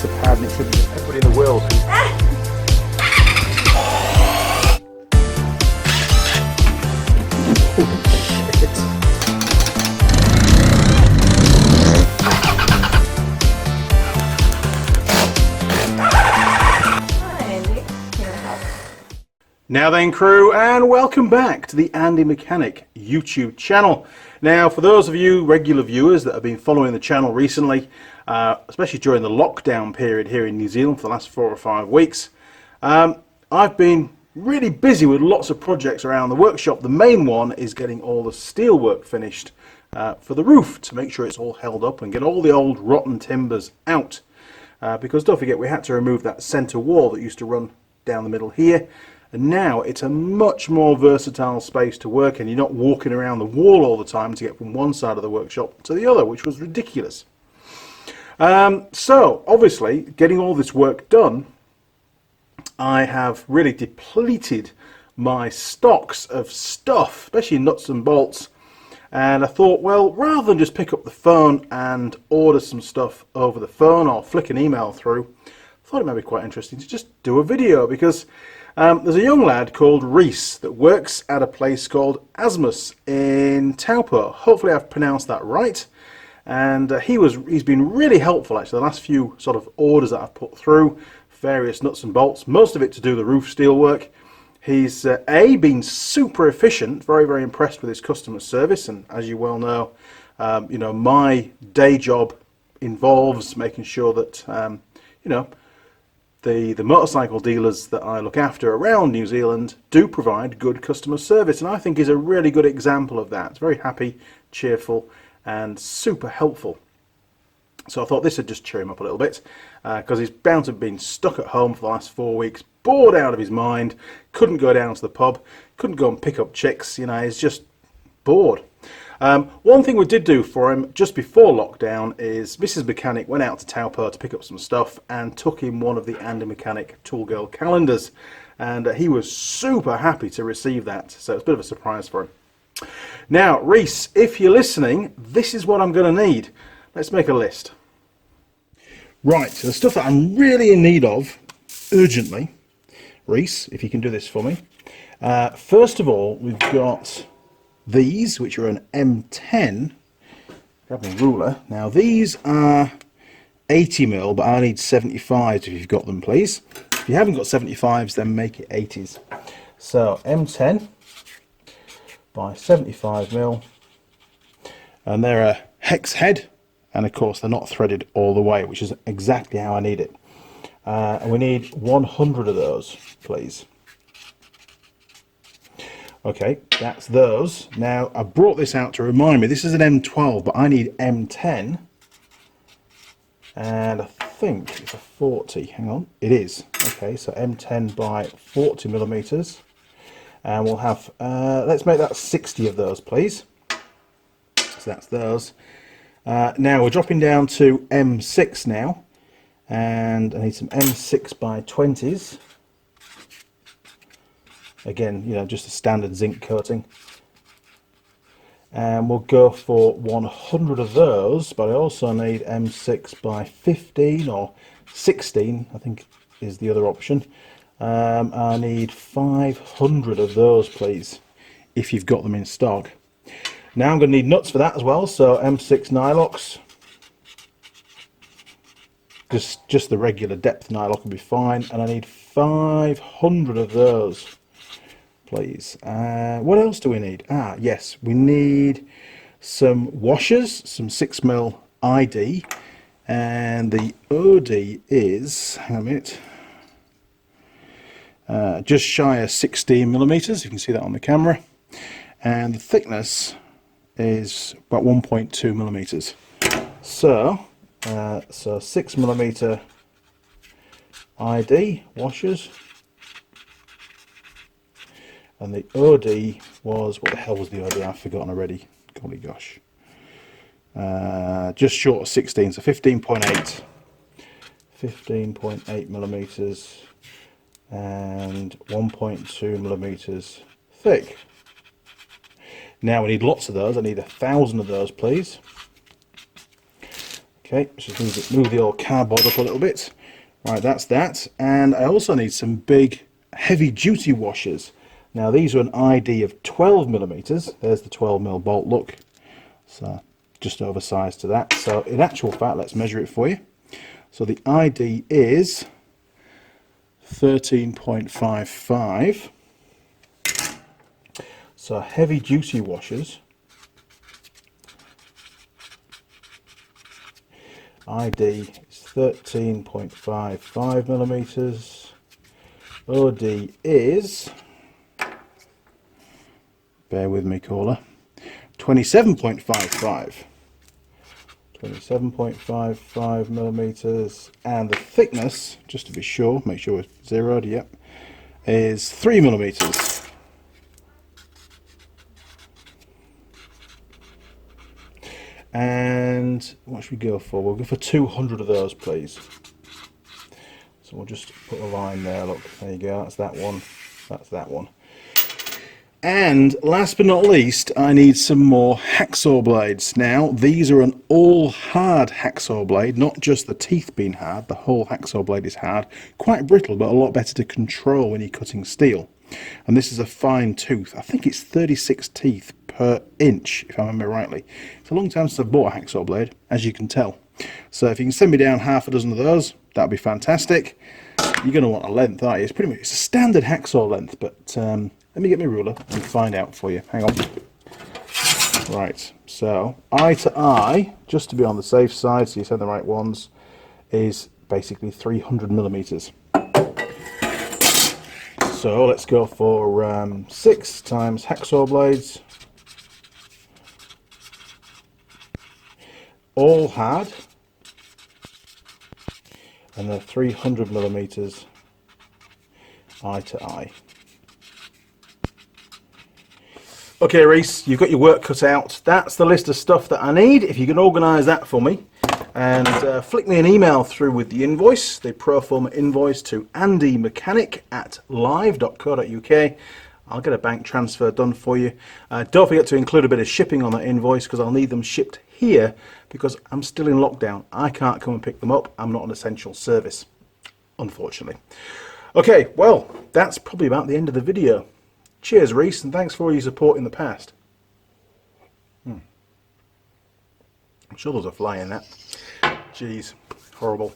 off the pad and it should be everybody in the world. Now then, crew, and welcome back to the Andy Mechanic YouTube channel. Now, for those of you regular viewers that have been following the channel recently, especially during the lockdown period here in New Zealand for the last 4 or 5 weeks, I've been really busy with lots of projects around the workshop. The main one is getting all the steel work finished for the roof to make sure it's all held up and get all the old rotten timbers out. Because don't forget, we had to remove that centre wall that used to run down the middle here. And now it's a much more versatile space to work in. You're not walking around the wall all the time to get from one side of the workshop to the other, which was ridiculous. So obviously, getting all this work done, I have really depleted my stocks of stuff, especially nuts and bolts. And I thought, well, rather than just pick up the phone and order some stuff over the phone or flick an email through, I thought it might be quite interesting to just do a video, because there's a young lad called Reese that works at a place called Asmuss in Taupo. Hopefully I've pronounced that right. And he's been really helpful actually. The last few sort of orders that I've put through, various nuts and bolts, most of it to do the roof steel work. He's been super efficient, very, very impressed with his customer service. And as you well know, my day job involves making sure that, the motorcycle dealers that I look after around New Zealand do provide good customer service, and I think he's a really good example of that. It's very happy, cheerful, and super helpful. So I thought this would just cheer him up a little bit, because he's bound to have been stuck at home for the last 4 weeks, bored out of his mind, couldn't go down to the pub, couldn't go and pick up chicks, he's just bored. One thing we did do for him just before lockdown is Mrs. Mechanic went out to Taupo to pick up some stuff and took him one of the Andy Mechanic Tool Girl calendars, and he was super happy to receive that, so it's a bit of a surprise for him. Now, Reese, if you're listening, this is what I'm going to need. Let's make a list. Right, so the stuff that I'm really in need of urgently, Reese, if you can do this for me. First of all, we've got these, which are an M10. Grab my ruler. Now these are 80mm, but I need 75s if you've got them, please. If you haven't got 75s, then make it 80s. So M10 by 75mm, and they're a hex head, and of course they're not threaded all the way, which is exactly how I need it. And we need 100 of those, please. Okay, that's those. Now, I brought this out to remind me, this is an M12, but I need M10. And I think it's a 40. Hang on, it is. Okay, so M10 by 40mm. And we'll have, let's make that 60 of those, please. So that's those. Now, we're dropping down to M6 now. And I need some M6 by 20s. Again, just a standard zinc coating. And we'll go for 100 of those, but I also need M6 by 15 or 16, I think is the other option. I need 500 of those, please, if you've got them in stock. Now I'm going to need nuts for that as well, so M6 nylox. Just the regular depth nylock will be fine, and I need 500 of those, please. What else do we need? Yes, we need some washers, some 6mm ID, and the OD is, hang on a minute, just shy of 16mm. You can see that on the camera, and the thickness is about 1.2mm. So 6mm ID washers. And the OD was, what the hell was the OD? I've forgotten already. Golly gosh. Just short of 16, so 15.8. 15.8mm and 1.2mm thick. Now we need lots of those. I need 1,000 of those, please. Okay, just move the old cardboard up a little bit. Right, that's that. And I also need some big heavy duty washers. Now these are an ID of 12mm. There's the 12mm bolt, look. So just oversized to that. So in actual fact, let's measure it for you. So the ID is 13.55. So heavy duty washers. ID is 13.55mm. OD is, bear with me caller, 27.55. 27.55mm, and the thickness, just to be sure, make sure it's zeroed, yep, is 3mm. And what should we go for? We'll go for 200 of those, please. So we'll just put a line there, look, there you go, that's that one, that's that one. And last but not least, I need some more hacksaw blades. Now, these are an all hard hacksaw blade, not just the teeth being hard, the whole hacksaw blade is hard. Quite brittle, but a lot better to control when you're cutting steel. And this is a fine tooth. I think it's 36 teeth per inch, if I remember rightly. It's a long time since I've bought a hacksaw blade, as you can tell. So if you can send me down half a dozen of those, that'd be fantastic. You're going to want a length, aren't you? It's pretty much, it's a standard hacksaw length, but let me get my ruler and find out for you. Hang on. Right, so eye to eye, just to be on the safe side, so you send the right ones, is basically 300mm. So let's go for 6 times hacksaw blades. All hard. And they're 300mm eye to eye. Okay, Reese, you've got your work cut out. That's the list of stuff that I need. If you can organise that for me and flick me an email through with the invoice, the pro forma invoice to andymechanic@live.co.uk. I'll get a bank transfer done for you. Don't forget to include a bit of shipping on that invoice because I'll need them shipped here because I'm still in lockdown. I can't come and pick them up. I'm not an essential service, unfortunately. Okay, well, that's probably about the end of the video. Cheers, Reese, and thanks for all your support in the past. I'm sure there's a fly in that. Jeez, horrible.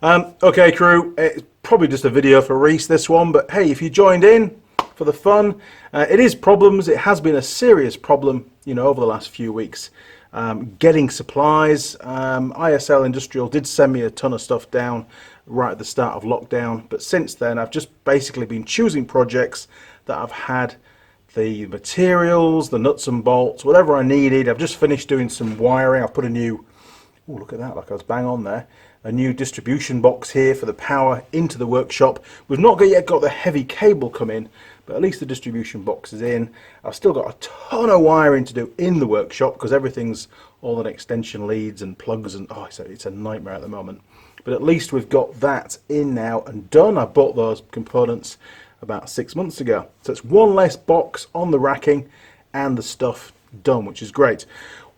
Okay, crew, it's probably just a video for Reese, this one, but hey, if you joined in for the fun, it is problems. It has been a serious problem, you know, over the last few weeks. Getting supplies. ISL Industrial did send me a ton of stuff down right at the start of lockdown, but since then I've just basically been choosing projects that I've had the materials, the nuts and bolts, whatever I needed. I've just finished doing some wiring. I've put a new, oh look at that, like I was bang on there, a new distribution box here for the power into the workshop. We've not yet got the heavy cable come in, but at least the distribution box is in. I've still got a ton of wiring to do in the workshop because everything's all an extension leads and plugs and oh, it's a nightmare at the moment. But at least we've got that in now and done. I bought those components about 6 months ago. So it's one less box on the racking and the stuff done, which is great.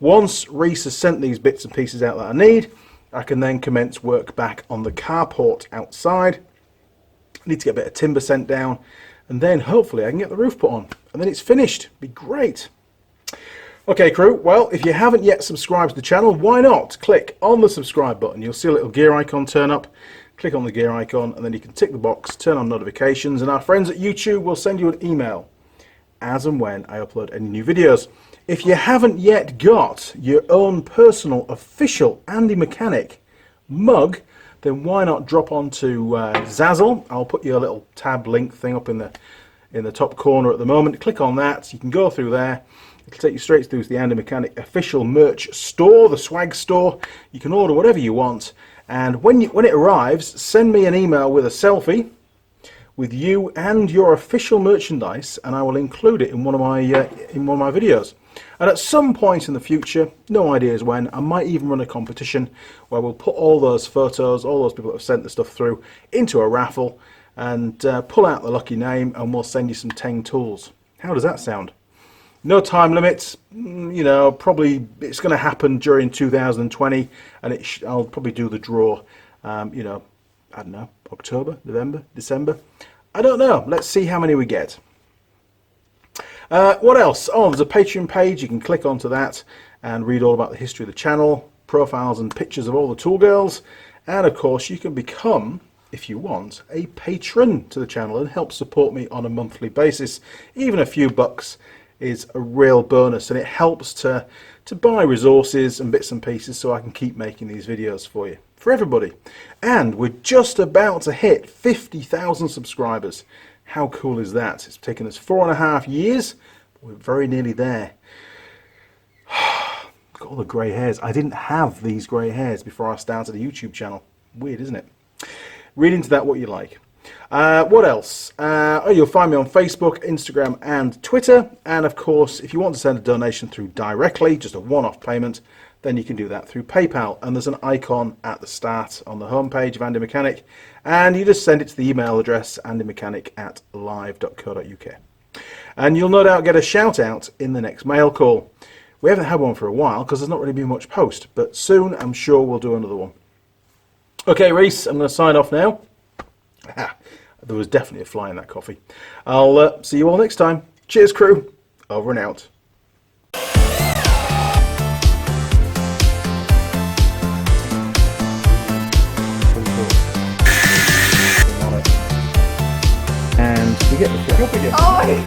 Once Reese has sent these bits and pieces out that I need, I can then commence work back on the carport outside. I need to get a bit of timber sent down and then hopefully I can get the roof put on and then it's finished. Be great. Okay, crew, well, if you haven't yet subscribed to the channel, why not click on the subscribe button? You'll see a little gear icon turn up. Click on the gear icon and then you can tick the box, turn on notifications, and our friends at YouTube will send you an email as and when I upload any new videos. If you haven't yet got your own personal official Andy Mechanic mug, then why not drop onto Zazzle. I'll put your little tab link thing up in the top corner at the moment. Click on that, you can go through there. It'll take you straight through to the Andy Mechanic official merch store, the swag store. You can order whatever you want. And when it arrives, send me an email with a selfie with you and your official merchandise, and I will include it in one of my videos. And at some point in the future, no ideas when, I might even run a competition where we'll put all those photos, all those people that have sent the stuff through, into a raffle and pull out the lucky name, and we'll send you some Teng tools. How does that sound? No time limits. You know, probably it's going to happen during 2020, and I'll probably do the draw. You know, I don't know, October, November, December. I don't know. Let's see how many we get. What else? Oh, there's a Patreon page. You can click onto that and read all about the history of the channel, profiles and pictures of all the tool girls. And of course, you can become, if you want, a patron to the channel and help support me on a monthly basis. Even a few bucks is a real bonus, and it helps to buy resources and bits and pieces so I can keep making these videos for you, for everybody. And we're just about to hit 50,000 subscribers. How cool is that? It's taken us 4.5 years, but we're very nearly there. Got all the grey hairs. I didn't have these grey hairs before I started a YouTube channel. Weird, isn't it? Read into that what you like. What else? You'll find me on Facebook, Instagram and Twitter. And of course, if you want to send a donation through directly, just a one-off payment, then you can do that through PayPal. And there's an icon at the start on the homepage of Andy Mechanic. And you just send it to the email address, andymechanic@live.co.uk. And you'll no doubt get a shout out in the next mail call. We haven't had one for a while because there's not really been much post, but soon I'm sure we'll do another one. Okay, Reese, I'm going to sign off now. There was definitely a fly in that coffee. I'll see you all next time. Cheers, crew. Over and out. And we get the flick up again. Oh! Really.